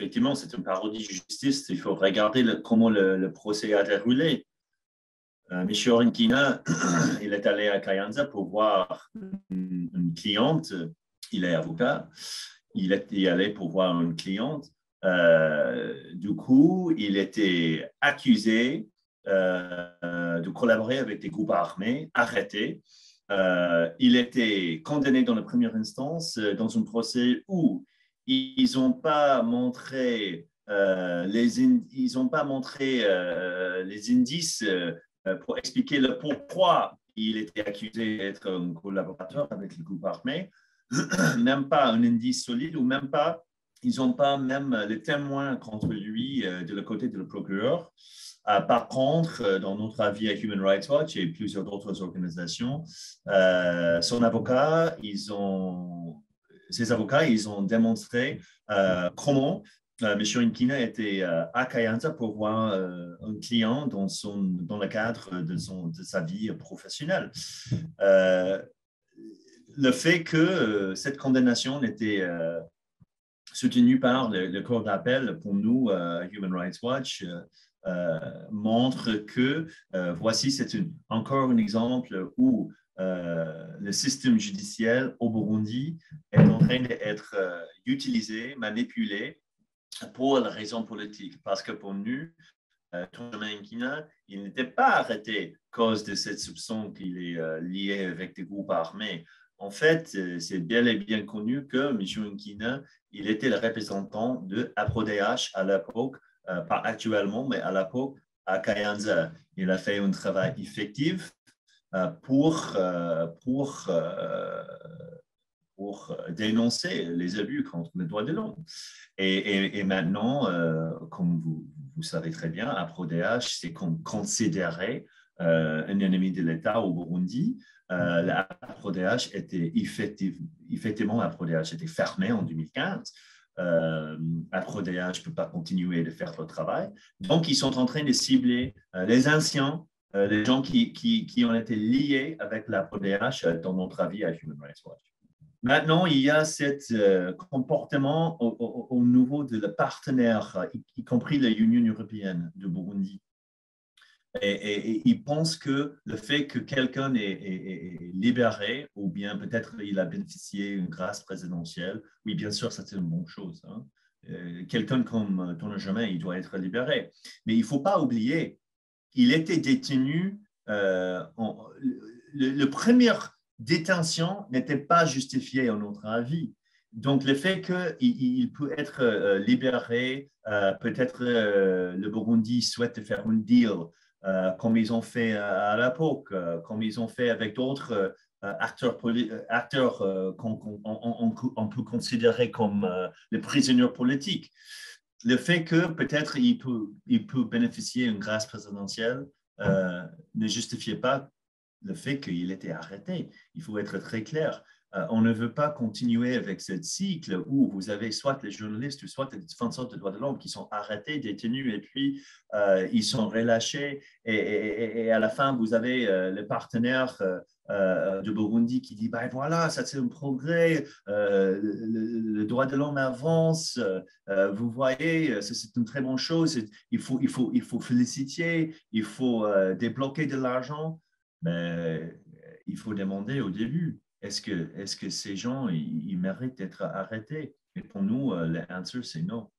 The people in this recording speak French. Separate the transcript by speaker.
Speaker 1: effectivement, c'est une parodie de justice. Il faut regarder comment le procès a déroulé. Michio Rinkina, il est allé à Kayonza pour voir une cliente. Il est avocat. Il est allé pour voir une cliente. Du coup, il était accusé de collaborer avec des groupes armés, arrêté. Il était condamné dans la première instance dans un procès où ils n'ont pas montré les indices pour expliquer le pourquoi il était accusé d'être un collaborateur avec le groupe armé. Même pas un indice solide ou même pas, ils n'ont pas même les témoins contre lui de le côté de le procureur. Par contre, dans notre avis à Human Rights Watch et plusieurs autres organisations, ces avocats, ils ont démontré comment M. Rinkina était à Kayonza pour voir un client dans le cadre de sa vie professionnelle. Le fait que cette condamnation n'était soutenue par le corps d'appel, pour nous, Human Rights Watch, montre que voici, c'est encore un exemple où le système judiciaire au Burundi est en train d'être utilisé, manipulé pour la raison politique. Parce que pour nous, Benjamin Nkina, il n'était pas arrêté à cause de cette soupçon qu'il est lié avec des groupes armés. En fait, c'est bel et bien connu que M. Nkina, il était le représentant de APRODH à l'époque, pas actuellement, mais à l'époque, à Kayonza. Il a fait un travail effectif pour dénoncer les abus contre les droits de l'homme. Et maintenant, comme vous savez très bien, APRODH, c'est considéré un ennemi de l'État au Burundi. L'APRODH était effectivement, APRODH était fermé en 2015. APRODH ne peut pas continuer de faire le travail. Donc, ils sont en train de cibler les anciens, les gens qui ont été liés avec l'APRODH dans notre avis à Human Rights Watch. Maintenant, il y a ce comportement au niveau de le partenaire, y compris l'Union européenne de Burundi. Et ils pensent que le fait que quelqu'un est libéré, ou bien peut-être il a bénéficié d'une grâce présidentielle, oui, bien sûr, c'est une bonne chose. Hein. Quelqu'un comme Tonton Germain, il doit être libéré. Mais il ne faut pas oublier, il était détenu, le premier détention n'était pas justifiée à notre avis. Donc, le fait qu'il peut être libéré, peut-être le Burundi souhaite faire un deal comme ils ont fait à l'époque, comme ils ont fait avec d'autres acteurs qu'on peut considérer comme les prisonniers politiques. Le fait que peut-être il peut bénéficier d'une grâce présidentielle ne justifiait pas le fait qu'il était arrêté. Il faut être très clair. On ne veut pas continuer avec ce cycle où vous avez soit les journalistes ou soit les défenseurs des droits de l'homme qui sont arrêtés, détenus, et puis ils sont relâchés. Et à la fin, vous avez le partenaire de Burundi qui dit ben voilà, ça c'est un progrès, le droit de l'homme avance, vous voyez, c'est une très bonne chose, il faut féliciter, il faut débloquer de l'argent. Mais il faut demander au début, est-ce que ces gens, ils méritent d'être arrêtés? Et pour nous, l'answer, c'est non.